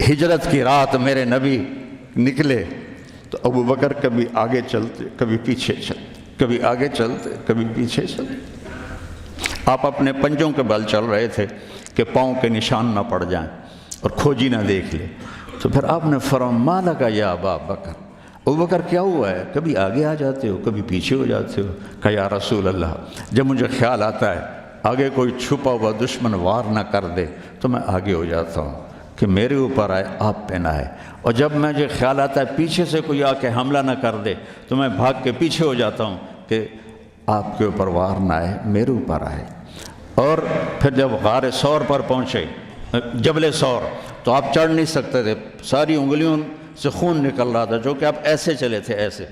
ہجرت کی رات میرے نبی نکلے تو ابو بکر کبھی آگے چلتے کبھی پیچھے چلتے، کبھی آگے چلتے کبھی پیچھے چلتے۔ آپ اپنے پنجوں کے بل چل رہے تھے کہ پاؤں کے نشان نہ پڑ جائیں اور کھوجی نہ دیکھ لے، تو پھر آپ نے فرمایا ما لکا یا ابا بکر، ابو بکر کیا ہوا ہے؟ کبھی آگے آ جاتے ہو کبھی پیچھے ہو جاتے ہو۔ کہا یا رسول اللہ، جب مجھے خیال آتا ہے آگے کوئی چھپا ہوا دشمن وار نہ کر دے تو میں آگے ہو جاتا ہوں کہ میرے اوپر آئے، آپ پہ نہ آئے، اور جب مجھے خیال آتا ہے پیچھے سے کوئی آ کے حملہ نہ کر دے تو میں بھاگ کے پیچھے ہو جاتا ہوں کہ آپ کے اوپر وار نہ آئے، میرے اوپر آئے۔ اور پھر جب غار ثور پر پہنچے، جبل ثور، تو آپ چڑھ نہیں سکتے تھے، ساری انگلیوں سے خون نکل رہا تھا، جو کہ آپ ایسے چلے تھے ایسے۔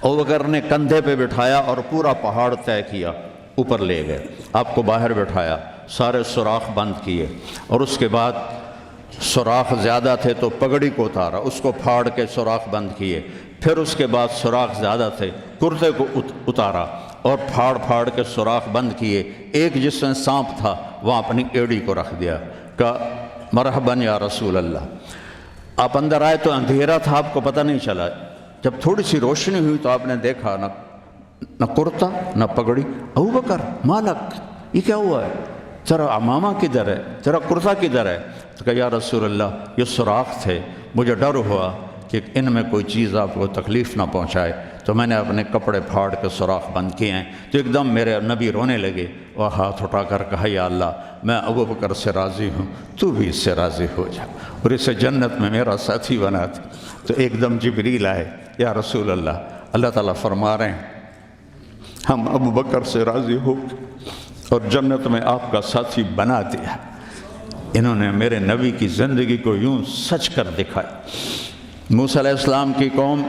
ابوبکر نے کندھے پہ بٹھایا اور پورا پہاڑ طے کیا، اوپر لے گئے، آپ کو باہر بٹھایا، سارے سوراخ بند کیے، اور اس کے بعد سوراخ زیادہ تھے تو پگڑی کو اتارا، اس کو پھاڑ کے سوراخ بند کیے، پھر اس کے بعد سوراخ زیادہ تھے، کرتے کو اتارا اور پھاڑ پھاڑ کے سوراخ بند کیے، ایک جس میں سانپ تھا وہاں اپنی ایڑی کو رکھ دیا، کہا مرحباً یا رسول اللہ۔ آپ اندر آئے تو اندھیرا تھا، آپ کو پتہ نہیں چلا، جب تھوڑی سی روشنی ہوئی تو آپ نے دیکھا نہ کرتا نہ پگڑی۔ ابوبکر مالک، یہ کیا ہوا ہے؟ تیرا عمامہ کدھر ہے؟ تیرا کرتا کدھر ہے؟ تو کہا یا رسول اللہ یہ سوراخ تھے، مجھے ڈر ہوا کہ ان میں کوئی چیز آپ کو تکلیف نہ پہنچائے، تو میں نے اپنے کپڑے پھاڑ کے سوراخ بند کیے ہیں۔ تو ایک دم میرے نبی رونے لگے اور ہاتھ اٹھا کر کہا یا اللہ میں ابوبکر سے راضی ہوں، تو بھی اس سے راضی ہو جا اور اسے جنت میں میرا ساتھی بنا دے۔ تو ایک دم جبریل آئے، یا رسول اللہ، اللہ تعالیٰ فرما رہے ہیں ہم ابوبکر سے راضی ہو اور جنت میں آپ کا ساتھی بنا دیا۔ انہوں نے میرے نبی کی زندگی کو یوں سچ کر دکھایا۔ موسیٰ علیہ السلام کی قوم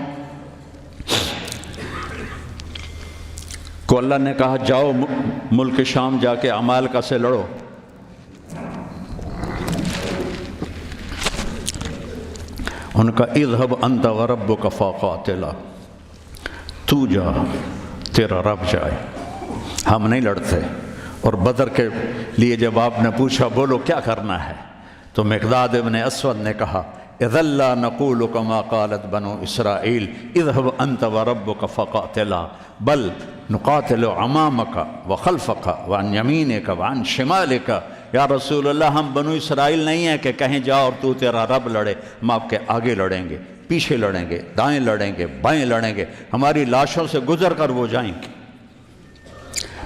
کو اللہ نے کہا جاؤ ملک شام جا کے عمالقہ سے لڑو، ان کا اذهب انت وربک فقاتلا، تو جا تیرا رب جائے، ہم نہیں لڑتے۔ اور بدر کے لیے جب آپ نے پوچھا بولو کیا کرنا ہے، تو مقداد ابن اسود نے کہا اذا لا نقول كما قالت بنو اسرائیل اذهب انت وربك فقاتلا بل نقاتل امامك وخلفك وعن يمينك وعن شمالك۔ یا رسول اللہ ہم بنو اسرائیل نہیں ہیں کہ کہیں جا اور تو تیرا رب لڑے، ہم آپ کے آگے لڑیں گے، پیچھے لڑیں گے، دائیں لڑیں گے، بائیں لڑیں گے، ہماری لاشوں سے گزر کر وہ جائیں گے۔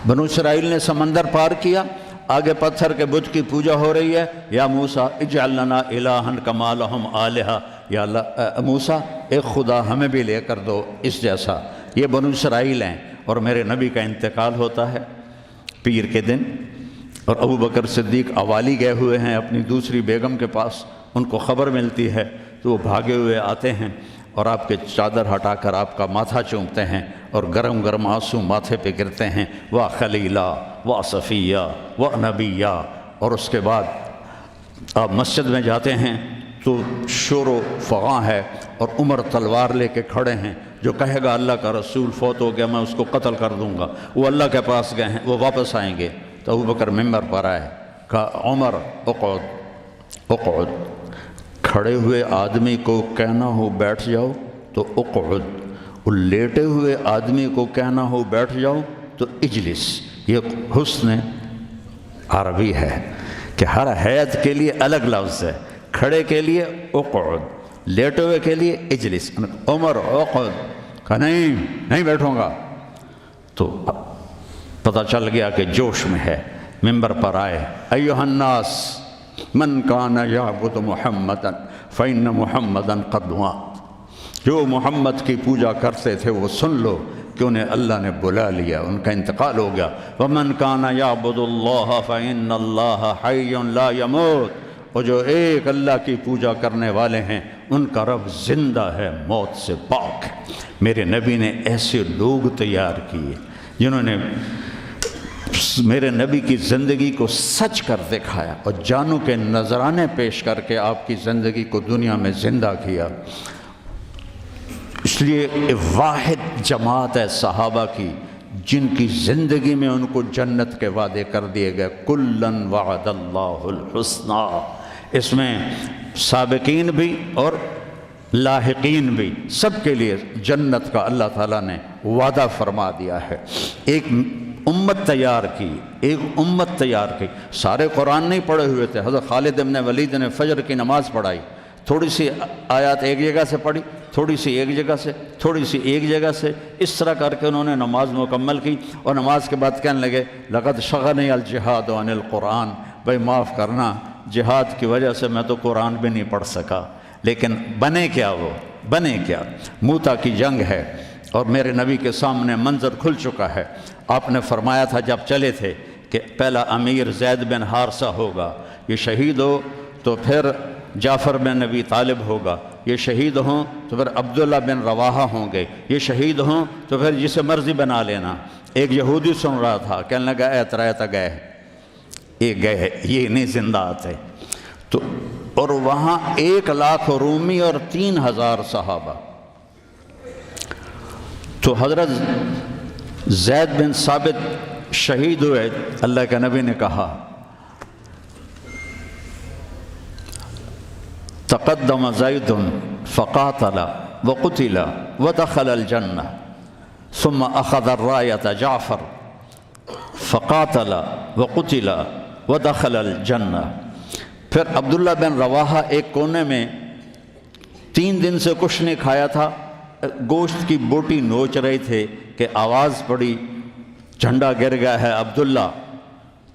بنو اسرائیل نے سمندر پار کیا، آگے پتھر کے بت کی پوجا ہو رہی ہے، یا موسیٰ اجعل لنا الہا کما لہم آلہہ، یا اللہ موسیٰ ایک خدا ہمیں بھی لے کر دو اس جیسا۔ یہ بنو اسرائیل ہیں، اور میرے نبی کا انتقال ہوتا ہے پیر کے دن، اور ابو بکر صدیق اوالی گئے ہوئے ہیں اپنی دوسری بیگم کے پاس، ان کو خبر ملتی ہے تو وہ بھاگے ہوئے آتے ہیں اور آپ کے چادر ہٹا کر آپ کا ماتھا چومتے ہیں اور گرم گرم آنسو ماتھے پہ گرتے ہیں، وا خلیلہ وا صفیہ وا نبیہ۔ اور اس کے بعد آپ مسجد میں جاتے ہیں تو شور و فغاں ہے، اور عمر تلوار لے کے کھڑے ہیں، جو کہے گا اللہ کا رسول فوت ہو گیا میں اس کو قتل کر دوں گا، وہ اللہ کے پاس گئے ہیں، وہ واپس آئیں گے۔ تو ابو بکر ممبر پر آئے، کہا عمر اقعد اقعد، کھڑے ہوئے آدمی کو کہنا ہو بیٹھ جاؤ تو اقعد، اور لیٹے ہوئے آدمی کو کہنا ہو بیٹھ جاؤ تو اجلس۔ یہ حسن عربی ہے کہ ہر حیت کے لیے الگ لفظ ہے، کھڑے کے لیے اقعد، لیٹے ہوئے کے لیے اجلس۔ عمر اقعد، کہا نہیں بیٹھوں گا۔ تو پتہ چل گیا کہ جوش میں ہے، ممبر پر آئے، ایھا الناس من کان یعبد محمدا فإن محمدا قد مات، جو محمد کی پوجا کرتے تھے وہ سن لو کہ انہیں اللہ نے بلا لیا، ان کا انتقال ہو گیا۔ ومن کان یعبد اللہ فإن اللہ حی لا یموت، اور جو ایک اللہ کی پوجا کرنے والے ہیں ان کا رب زندہ ہے، موت سے پاک ہے۔ میرے نبی نے ایسے لوگ تیار کیے جنہوں نے میرے نبی کی زندگی کو سچ کر دکھایا اور جانوں کے نذرانے پیش کر کے آپ کی زندگی کو دنیا میں زندہ کیا۔ اس لیے واحد جماعت ہے صحابہ کی جن کی زندگی میں ان کو جنت کے وعدے کر دیے گئے، کلن وعد اللہ الحسنی۔ اس میں سابقین بھی اور لاحقین بھی، سب کے لیے جنت کا اللہ تعالیٰ نے وعدہ فرما دیا ہے۔ ایک امت تیار کی، ایک امت تیار کی۔ سارے قرآن نہیں پڑھے ہوئے تھے، حضرت خالد بن ولید نے فجر کی نماز پڑھائی، تھوڑی سی آیات ایک جگہ سے پڑھی، تھوڑی سی ایک جگہ سے، تھوڑی سی ایک جگہ سے، اس طرح کر کے انہوں نے نماز مکمل کی، اور نماز کے بعد کہنے لگے لقد شغلنی الجہاد عن القرآن، بھائی معاف کرنا، جہاد کی وجہ سے میں تو قرآن بھی نہیں پڑھ سکا۔ لیکن بنے کیا؟ وہ بنے کیا؟ موتا کی جنگ ہے اور میرے نبی کے سامنے منظر کھل چکا ہے۔ آپ نے فرمایا تھا جب چلے تھے کہ پہلا امیر زید بن حارثہ ہوگا، یہ شہید ہو تو پھر جعفر بن نبی طالب ہوگا، یہ شہید ہوں تو پھر عبداللہ بن رواحہ ہوں گے، یہ شہید ہوں تو پھر جسے مرضی بنا لینا۔ ایک یہودی سن رہا تھا، کہنے لگا ایترایتا گئے، یہ گئے، یہ نہیں زندہ آتے۔ تو اور وہاں 1,00,000 رومی اور 3,000 صحابہ۔ تو حضرت زید بن ثابت شہید ہوئے، اللہ کے نبی نے کہا تقدم زید فقاتل وقتل ودخل الجنہ ثم اخذ الرایۃ جعفر فقاتل وقتل ودخل الجنہ۔ پھر عبداللہ بن رواحہ ایک کونے میں 3 دن سے کچھ نہیں کھایا تھا، گوشت کی بوٹی نوچ رہے تھے کہ آواز پڑی جھنڈا گر گیا ہے عبداللہ،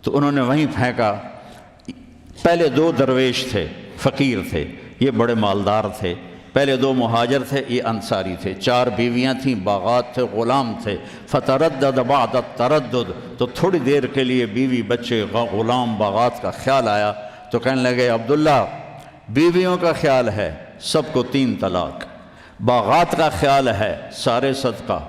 تو انہوں نے وہیں پھینکا۔ پہلے 2 درویش تھے، فقیر تھے، یہ بڑے مالدار تھے۔ پہلے 2 مہاجر تھے، یہ انصاری تھے۔ 4 بیویاں تھیں، باغات تھے، غلام تھے۔ فتردد بعد التردد، تو تھوڑی دیر کے لیے بیوی بچے غلام باغات کا خیال آیا، تو کہنے لگے عبداللہ بیویوں کا خیال ہے سب کو 3 طلاق، باغات کا خیال ہے سارے صدقہ،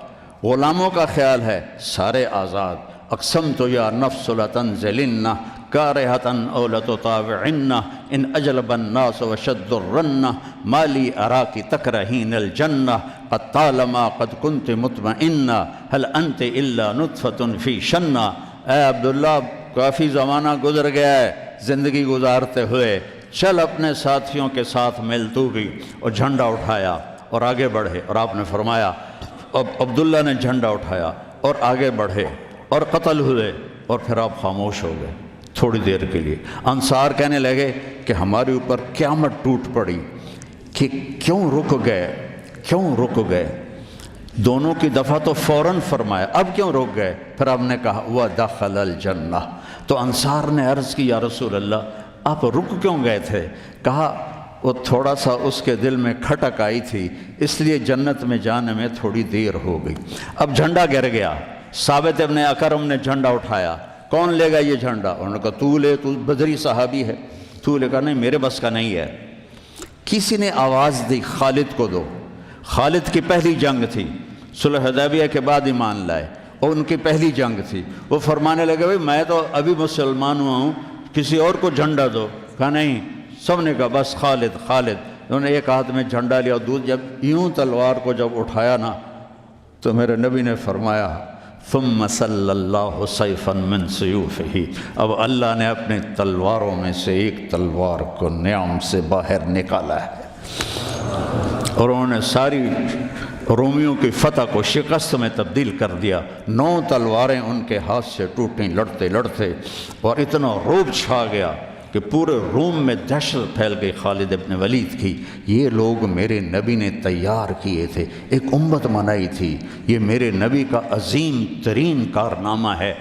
غلاموں کا خیال ہے سارے آزاد۔ اقسمت یا نفس لتنزلن کارہتن او لتطاوعن ان اجلب الناس وشد الرن ما لی اراکی تکرہین الجنہ قد طالما قد کنت مطمئنہ هل انت الا نطفۃ فی شنہ۔ اے عبداللہ کافی زمانہ گزر گیا ہے زندگی گزارتے ہوئے، چل اپنے ساتھیوں کے ساتھ مل تو بھی، اور جھنڈا اٹھایا اور آگے بڑھے۔ اور آپ نے فرمایا اب عبداللہ نے جھنڈا اٹھایا اور آگے بڑھے اور قتل ہوئے، اور پھر آپ خاموش ہو گئے تھوڑی دیر کے لیے۔ انصار کہنے لگے کہ ہمارے اوپر قیامت ٹوٹ پڑی کہ کیوں رک گئے۔ دونوں کی دفعہ تو فوراً فرمایا، اب کیوں رک گئے؟ پھر آپ نے کہا وَدَخَلَ الْجَنَّةَ۔ تو انصار نے عرض کی یا رسول اللہ آپ رک کیوں گئے تھے؟ کہا وہ تھوڑا سا اس کے دل میں کھٹک آئی تھی، اس لیے جنت میں جانے میں تھوڑی دیر ہو گئی۔ اب جھنڈا گر گیا، ثابت ابن اکرم نے جھنڈا اٹھایا، کون لے گا یہ جھنڈا؟ انہوں نے کہا تو لے، تو بدری صحابی ہے۔ تو لے کہا نہیں میرے بس کا نہیں ہے۔ کسی نے آواز دی خالد کو دو۔ خالد کی پہلی جنگ تھی، صلح حدیبیہ کے بعد ایمان لائے، اور ان کی پہلی جنگ تھی۔ وہ فرمانے لگے بھائی میں تو ابھی مسلمان ہوا ہوں، کسی اور کو جھنڈا دو۔ کہا نہیں، سب نے کہا بس خالد۔ انہوں نے ایک ہاتھ میں جھنڈا لیا، اور جب یوں تلوار کو جب اٹھایا نا، تو میرے نبی نے فرمایا ثم صلی اللہ سیفا من سیوفہ، اب اللہ نے اپنی تلواروں میں سے ایک تلوار کو نیام سے باہر نکالا ہے، اور انہوں نے ساری رومیوں کی فتح کو شکست میں تبدیل کر دیا۔ 9 تلواریں ان کے ہاتھ سے ٹوٹیں لڑتے لڑتے، اور اتنا روب چھا گیا کہ پورے روم میں دہشت پھیل گئی خالد ابن ولید کی۔ یہ لوگ میرے نبی نے تیار کیے تھے، ایک امت بنائی تھی، یہ میرے نبی کا عظیم ترین کارنامہ ہے۔